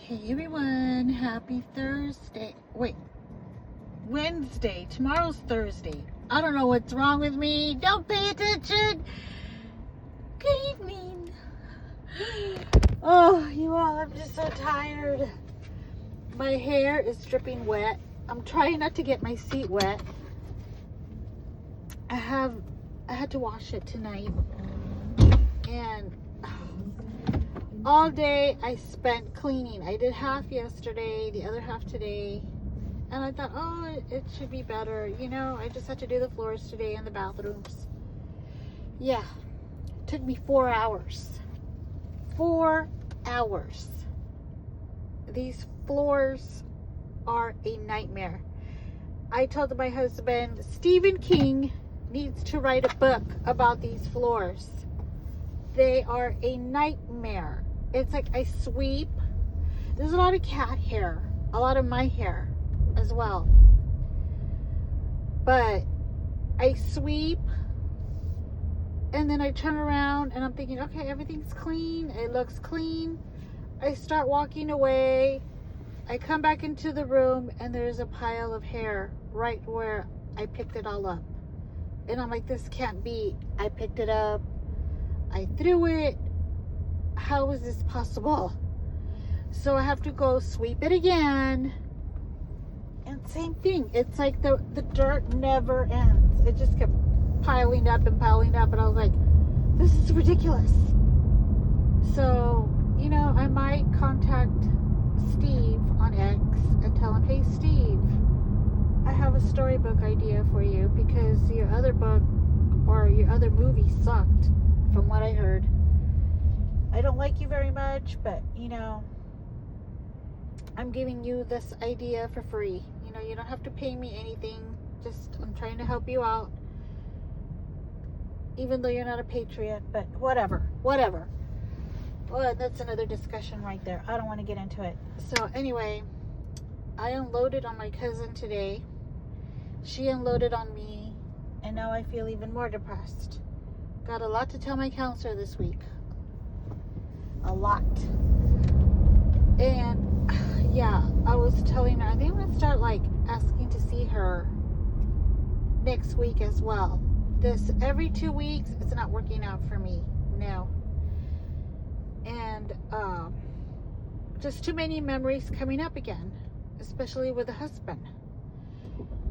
Hey everyone, happy Thursday. Wait, Wednesday. Tomorrow's Thursday. I don't know what's wrong with me. Don't pay attention. Good evening. Oh, you all, I'm just so tired. My hair is dripping wet. I'm trying not to get my seat wet. I had to wash it tonight. And all day I spent cleaning. I did half yesterday, the other half today. And I thought, oh, it should be better. You know, I just had to do the floors today and the bathrooms. Yeah, it took me 4 hours. 4 hours. These floors are a nightmare. I told my husband, Stephen King needs to write a book about these floors. They are a nightmare. It's like I sweep. There's a lot of cat hair, a lot of my hair as well. But I sweep and then I turn around and I'm thinking, okay, everything's clean. It looks clean. I start walking away. I come back into the room and there's a pile of hair right where I picked it all up. And I'm like, this can't be. I picked it up. I threw it. How is this possible? So I have to go sweep it again. And same thing. It's like the dirt never ends. It just kept piling up and piling up. And I was like, this is ridiculous. So, you know, I might contact Steve on X and tell him, hey, Steve, I have a storybook idea for you because your other book or your other movie sucked from what I heard. I don't like you very much, but, you know, I'm giving you this idea for free. You know, you don't have to pay me anything. Just, I'm trying to help you out. Even though you're not a patriot, but whatever. Well, that's another discussion right there. I don't want to get into it. So anyway, I unloaded on my cousin today. She unloaded on me, and now I feel even more depressed. Got a lot to tell my counselor this week. A lot. And yeah, I was telling her, I think I'm going to start like asking to see her next week as well. This every 2 weeks, it's not working out for me. No. And just too many memories coming up again, especially with the husband.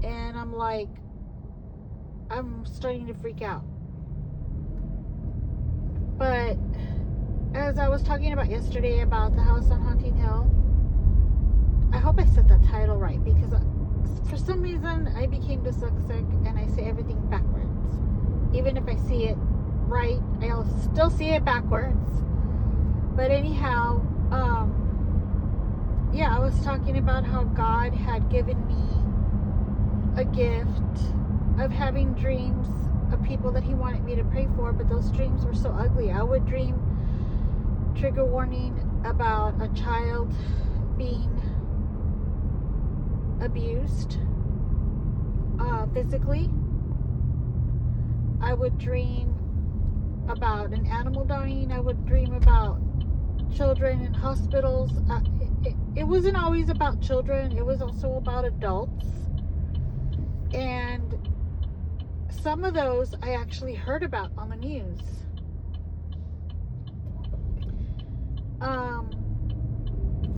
And I'm like, I'm starting to freak out. But as I was talking about yesterday about the house on Haunting Hill, I hope I said that title right, because for some reason I became dyslexic and I say everything backwards. Even if I see it right, I'll still see it backwards. But anyhow, yeah, I was talking about how God had given me a gift of having dreams of people that he wanted me to pray for, but those dreams were so ugly. I would dream, trigger warning, about a child being abused physically. I would dream about an animal dying. I would dream about children in hospitals. It wasn't always about children. It was also about adults. And some of those I actually heard about on the news.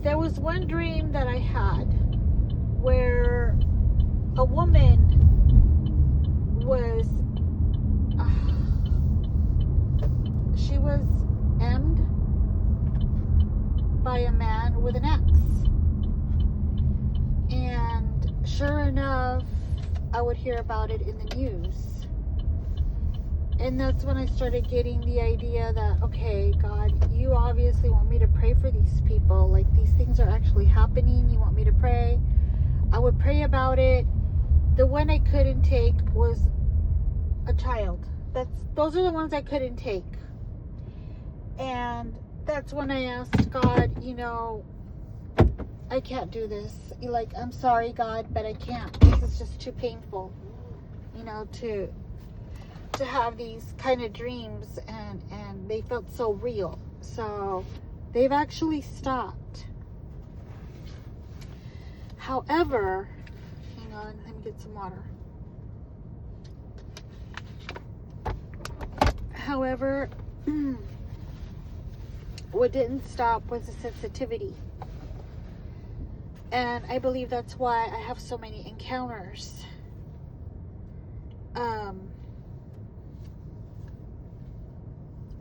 There was one dream that I had where a woman was she was emmed by a man with an axe. And sure enough, I would hear about it in the news. And that's when I started getting the idea that, okay, God, you obviously want me to pray for these people. Like, these things are actually happening. You want me to pray. I would pray about it. The one I couldn't take was a child. Those are the ones I couldn't take. And that's when I asked God, you know, I can't do this. Like, I'm sorry, God, but I can't. This is just too painful, you know, to have these kind of dreams, and they felt so real. So they've actually stopped. However, hang on, let me get some water. However, what didn't stop was the sensitivity. And I believe that's why I have so many encounters.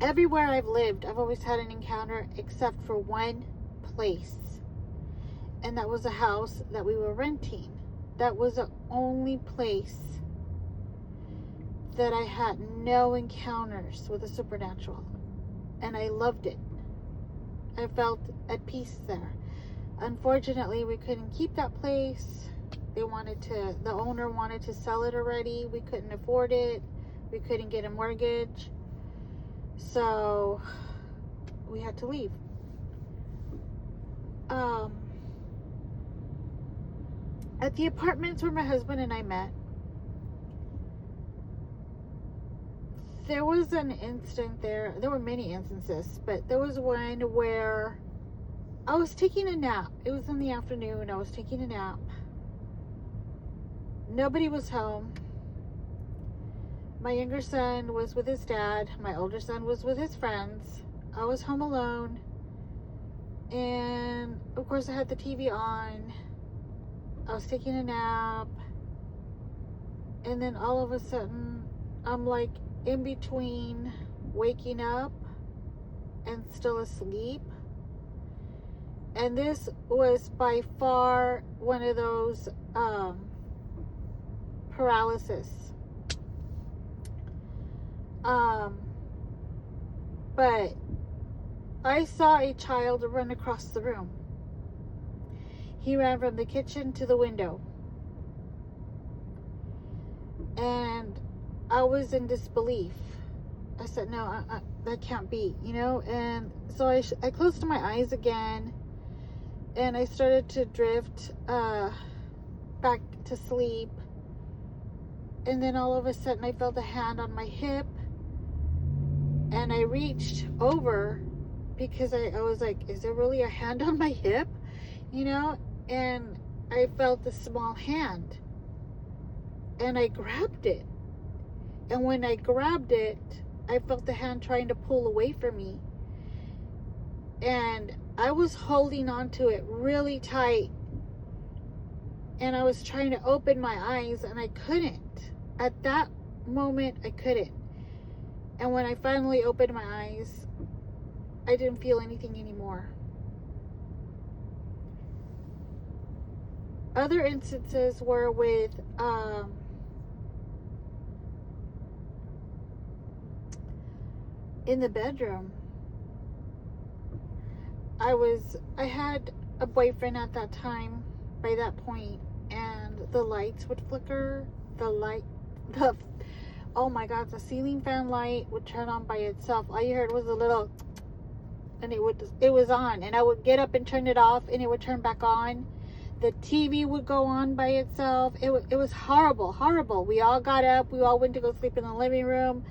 Everywhere I've lived, I've always had an encounter except for one place. And that was a house that we were renting. That was the only place that I had no encounters with the supernatural. And I loved it. I felt at peace there. Unfortunately, we couldn't keep that place. The owner wanted to sell it already. We couldn't afford it. We couldn't get a mortgage. So we had to leave. At the apartments where my husband and I met, there was an instant there. There were many instances, but there was one where I was taking a nap. It was in the afternoon. I was taking a nap. Nobody was home. My younger son was with his dad. My older son was with his friends. I was home alone. And of course I had the TV on. I was taking a nap. And then all of a sudden, I'm like in between waking up and still asleep. And this was by far one of those paralysis. But I saw a child run across the room. He ran from the kitchen to the window. And I was in disbelief. I said, no, that can't be, you know? And so I closed my eyes again. And I started to drift back to sleep. And then all of a sudden I felt a hand on my hip. And I reached over because I was like, is there really a hand on my hip? You know? And I felt a small hand. And I grabbed it. And when I grabbed it, I felt the hand trying to pull away from me. And I was holding on to it really tight. And I was trying to open my eyes and I couldn't. At that moment, I couldn't. And when I finally opened my eyes, I didn't feel anything anymore. Other instances were with in the bedroom. I had a boyfriend at that time, by that point, and the lights would flicker. Oh my God, the ceiling fan light would turn on by itself. All you heard was a little, and it was on, and I would get up and turn it off, and it would turn back on. The TV would go on by itself. It was horrible. We all got up. We all went to go sleep in the living room,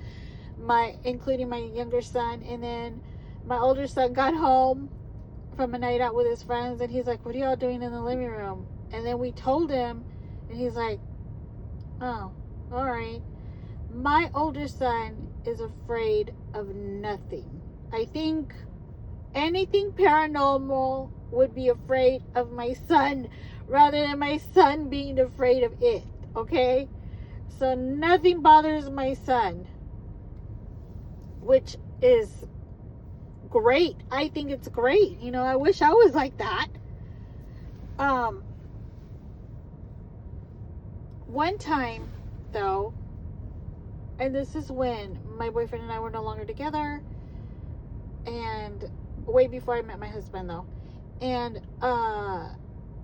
including my younger son, and then my older son got home from a night out with his friends, and he's like, what are y'all doing in the living room? And then we told him, and he's like, oh, all right. My older son is afraid of nothing. I think anything paranormal would be afraid of my son rather than my son being afraid of it, okay? So nothing bothers my son, which is great. I think it's great. You know, I wish I was like that. One time, though, and this is when my boyfriend and I were no longer together, and way before I met my husband, though, and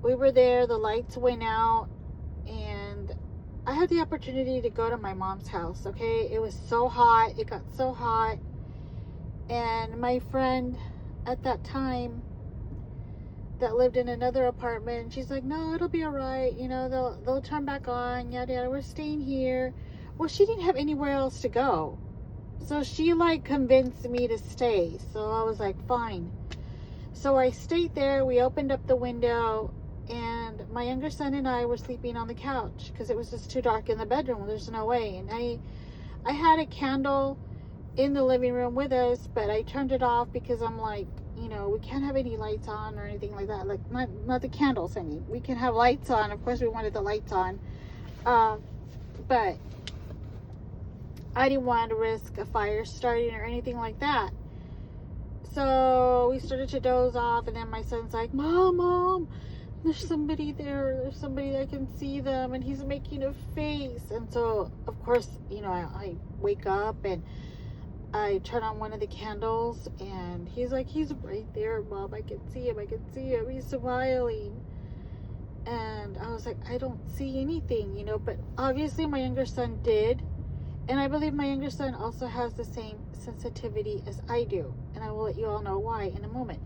we were there, the lights went out, and I had the opportunity to go to my mom's house, okay? It was so hot. It got so hot. And my friend at that time that lived in another apartment, she's like, no, it'll be all right. You know, they'll turn back on, yada, yada. We're staying here. Well, she didn't have anywhere else to go. So she like convinced me to stay. So I was like, fine. So I stayed there. We opened up the window and my younger son and I were sleeping on the couch because it was just too dark in the bedroom. There's no way. And I had a candle in the living room with us, but I turned it off because I'm like, we can't have any lights on or anything like that. Like, not the candles, I mean. We can have lights on. Of course, we wanted the lights on. But I didn't want to risk a fire starting or anything like that. So we started to doze off, and then my son's like, Mom, there's somebody there. There's somebody that can see them, and he's making a face. And so, of course, I wake up and I turn on one of the candles, and he's like, he's right there, Mom. I can see him. He's smiling. And I was like, I don't see anything, but obviously my younger son did. And I believe my younger son also has the same sensitivity as I do. And I will let you all know why in a moment.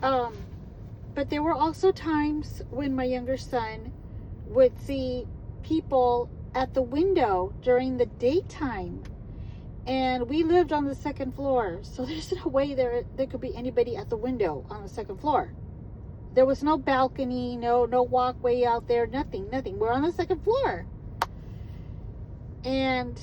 But there were also times when my younger son would see people at the window during the daytime. And we lived on the second floor. So there's no way there could be anybody at the window on the second floor. There was no balcony, no walkway out there, nothing. We're on the second floor. And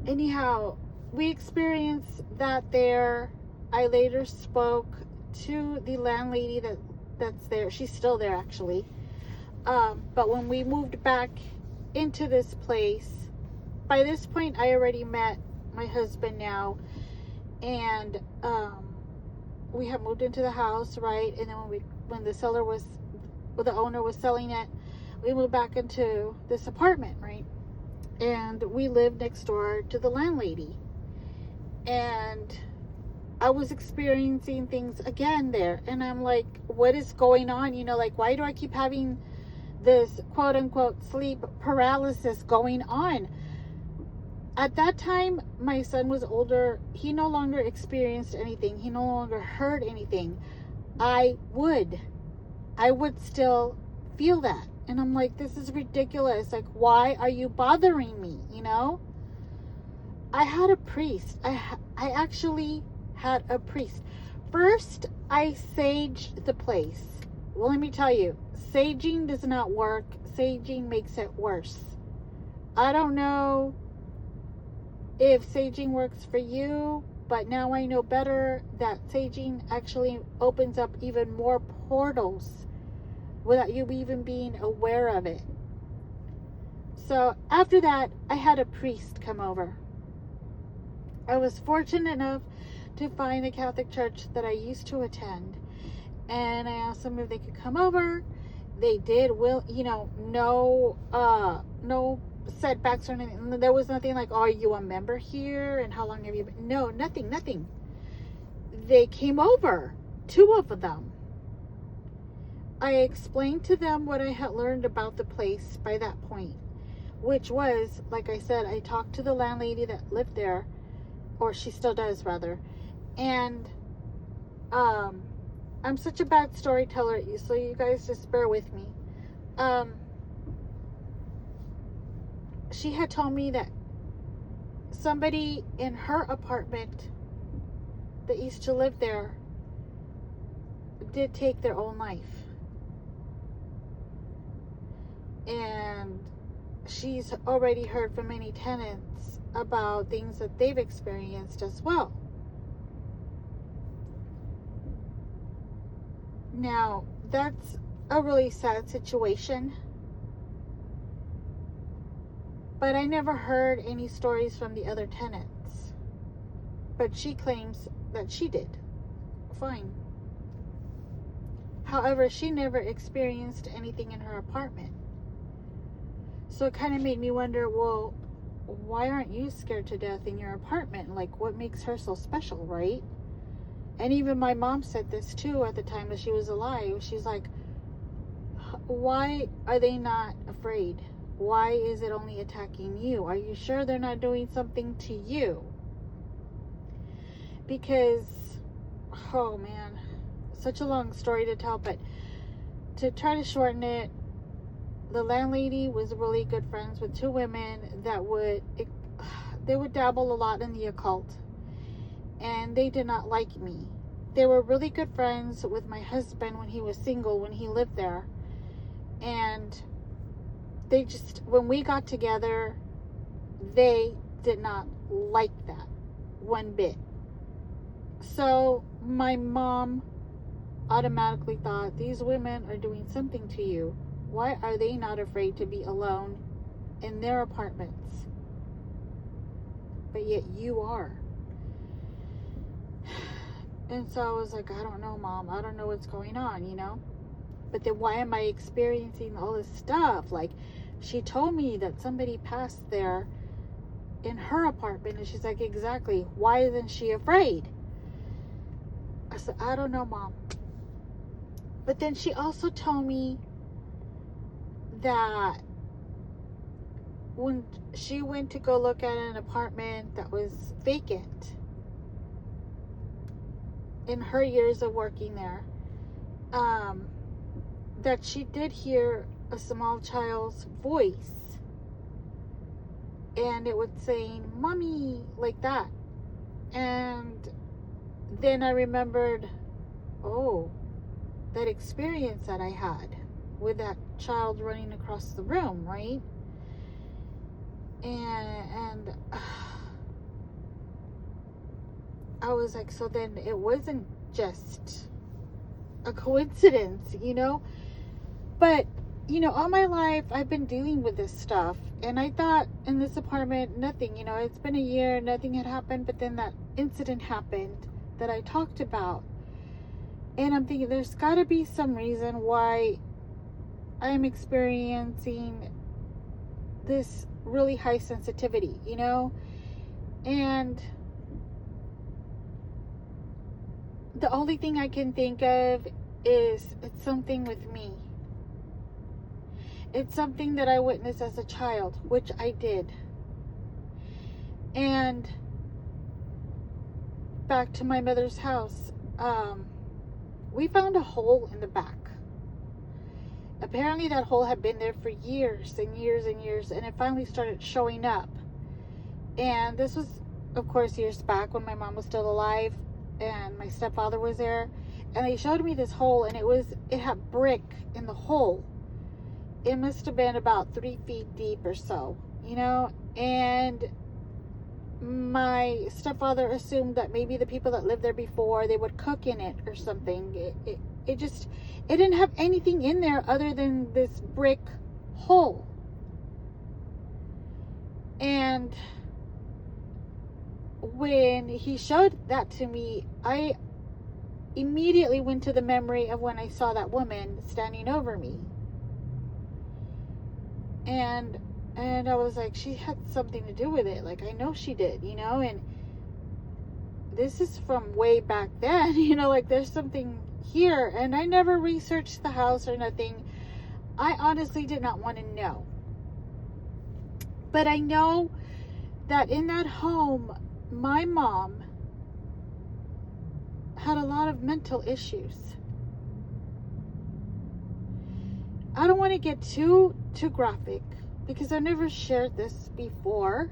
anyhow, we experienced that there. I later spoke to the landlady that's there. She's still there, actually. But when we moved back into this place, by this point, I already met my husband now. And we have moved into the house, right? And then when the owner was selling it, we moved back into this apartment, right? And we lived next door to the landlady. And I was experiencing things again there. And I'm like, what is going on? Why do I keep having this quote unquote sleep paralysis going on? At that time, my son was older. He no longer experienced anything. He no longer heard anything. I would still feel that. And I'm like, this is ridiculous. Like, why are you bothering me? I had a priest. I actually had a priest. First, I saged the place. Well, let me tell you, saging does not work. Saging makes it worse. I don't know if saging works for you, but now I know better that saging actually opens up even more portals without you even being aware of it. So after that, I had a priest come over. I was fortunate enough to find a Catholic church that I used to attend, and I asked them if they could come over. They did. No setbacks or anything. There was nothing like, are you a member here and how long have you been? No, nothing. They came over, 2 of them. I explained to them what I had learned about the place by that point, which was, like I said, I talked to the landlady that lived there, or she still does rather, and I'm such a bad storyteller, so you guys just bear with me. She had told me that somebody in her apartment that used to live there did take their own life. And she's already heard from many tenants about things that they've experienced as well. Now, that's a really sad situation. But I never heard any stories from the other tenants. But she claims that she did. Fine. However, she never experienced anything in her apartment. So it kind of made me wonder, well, why aren't you scared to death in your apartment? Like, what makes her so special, right? And even my mom said this too at the time that she was alive. She's like, why are they not afraid? Why is it only attacking you? Are you sure they're not doing something to you? Because, oh man, such a long story to tell, but to try to shorten it, the landlady was really good friends with 2 women that would dabble a lot in the occult, and they did not like me they were really good friends with my husband when he was single, when he lived there. And they just, when we got together, they did not like that one bit. So my mom automatically thought, these women are doing something to you. Why are they not afraid to be alone in their apartments? But yet you are. And so I was like, I don't know, Mom. I don't know what's going on, you know? But then why am I experiencing all this stuff? Like, she told me that somebody passed there in her apartment. And she's like, exactly. Why isn't she afraid? I said, I don't know, Mom. But then she also told me that when she went to go look at an apartment that was vacant in her years of working there, that she did hear a small child's voice, and it was saying, Mommy, like that. And then I remembered, oh, that experience that I had with that child running across the room, right? And I was like, so then it wasn't just a coincidence, you know? But, you know, all my life I've been dealing with this stuff. And I thought in this apartment, nothing, you know, it's been a year, nothing had happened. But then that incident happened that I talked about. And I'm thinking there's got to be some reason why I'm experiencing this really high sensitivity, you know? And the only thing I can think of is it's something with me. It's something that I witnessed as a child, which I did. And back to my mother's house, we found a hole in the back. Apparently that hole had been there for years and years and years, and it finally started showing up. And this was, of course, years back when my mom was still alive and my stepfather was there. And they showed me this hole, and it had brick in the hole. It must have been about 3 feet deep or so, you know? And my stepfather assumed that maybe the people that lived there before, they would cook in it or something. It didn't have anything in there other than this brick hole. And when he showed that to me, I immediately went to the memory of when I saw that woman standing over me. And I was like, she had something to do with it. Like, I know she did, you know? And this is from way back then, you know, like there's something here. And I never researched the house or nothing. I honestly did not want to know. But I know that in that home, my mom had a lot of mental issues. I don't want to get too graphic because I never shared this before.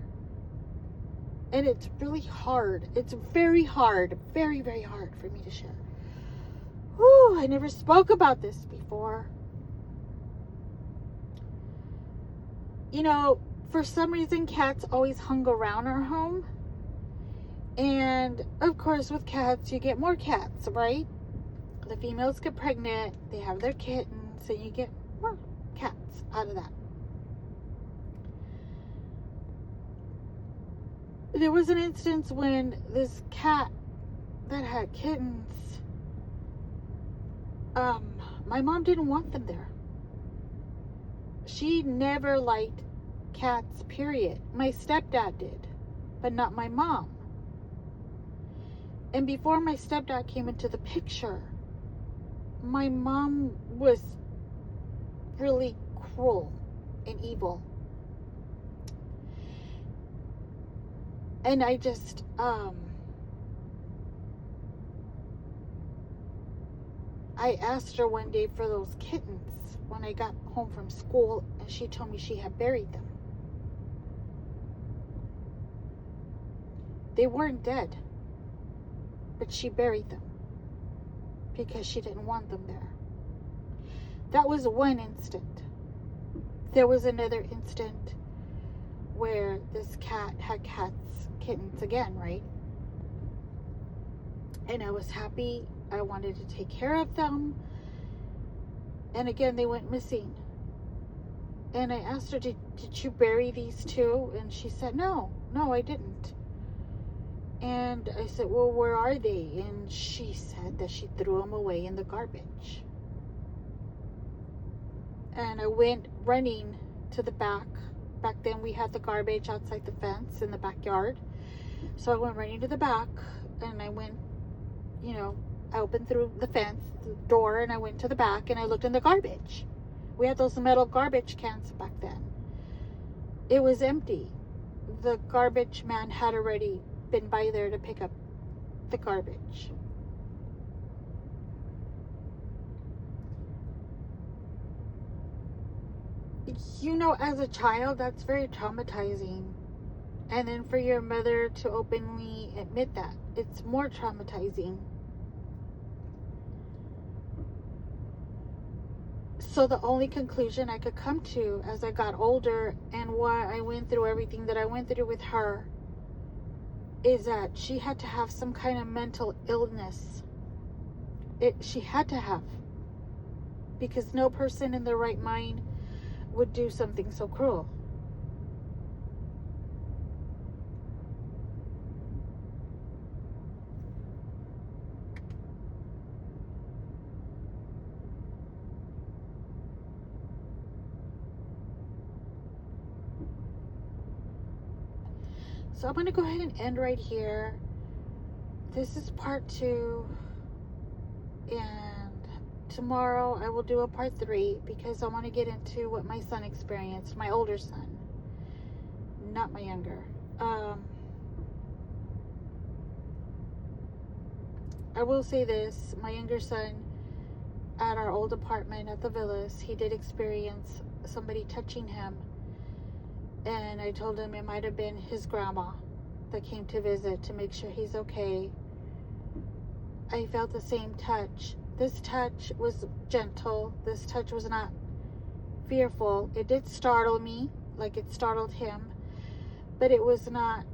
And it's really hard. It's very hard. Very, very hard for me to share. Whew, I never spoke about this before. You know, for some reason, cats always hung around our home. And, of course, with cats, you get more cats, right? The females get pregnant. They have their kittens. And you get more cats out of that. There was an instance when this cat that had kittens, my mom didn't want them there. She never liked cats, period. My stepdad did, but not my mom. And before my stepdad came into the picture, my mom was really cruel and evil. And I just, I asked her one day for those kittens when I got home from school, and she told me she had buried them. They weren't dead, but she buried them. because she didn't want them there. That was one instant. There was another instant where this cat had kittens again, right? And I was happy. I wanted to take care of them. And again, they went missing. And I asked her, did you bury these too? And she said, no, I didn't. And I said, well, where are they? And she said that she threw them away in the garbage. And I went running to the back. Back then we had the garbage outside the fence in the backyard. So I went running to the back, and I went, I opened through the fence, the door, and I went to the back, and I looked in the garbage. We had those metal garbage cans back then. It was empty. The garbage man had already been by there to pick up the garbage. As a child, that's very traumatizing. And then for your mother to openly admit that, it's more traumatizing. So the only conclusion I could come to as I got older, and why I went through everything that I went through with her, is that she had to have some kind of mental illness. She had to have. Because no person in their right mind would do something so cruel. So I'm going to go ahead and end right here. This is part 2. And tomorrow I will do a part 3, because I want to get into what my son experienced, my older son, not my younger. I will say this, my younger son, at our old apartment at the Villas, he did experience somebody touching him. And I told him it might have been his grandma that came to visit to make sure he's okay. I felt the same touch. This touch was gentle. This touch was not fearful. It did startle me, like it startled him, but it was not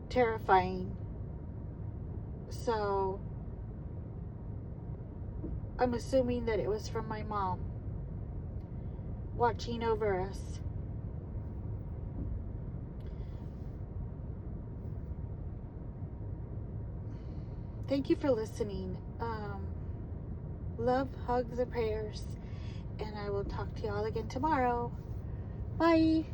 terrifying. So I'm assuming that it was from my mom watching over us. Thank you for listening. Love, hugs, and prayers. And I will talk to y'all again tomorrow. Bye.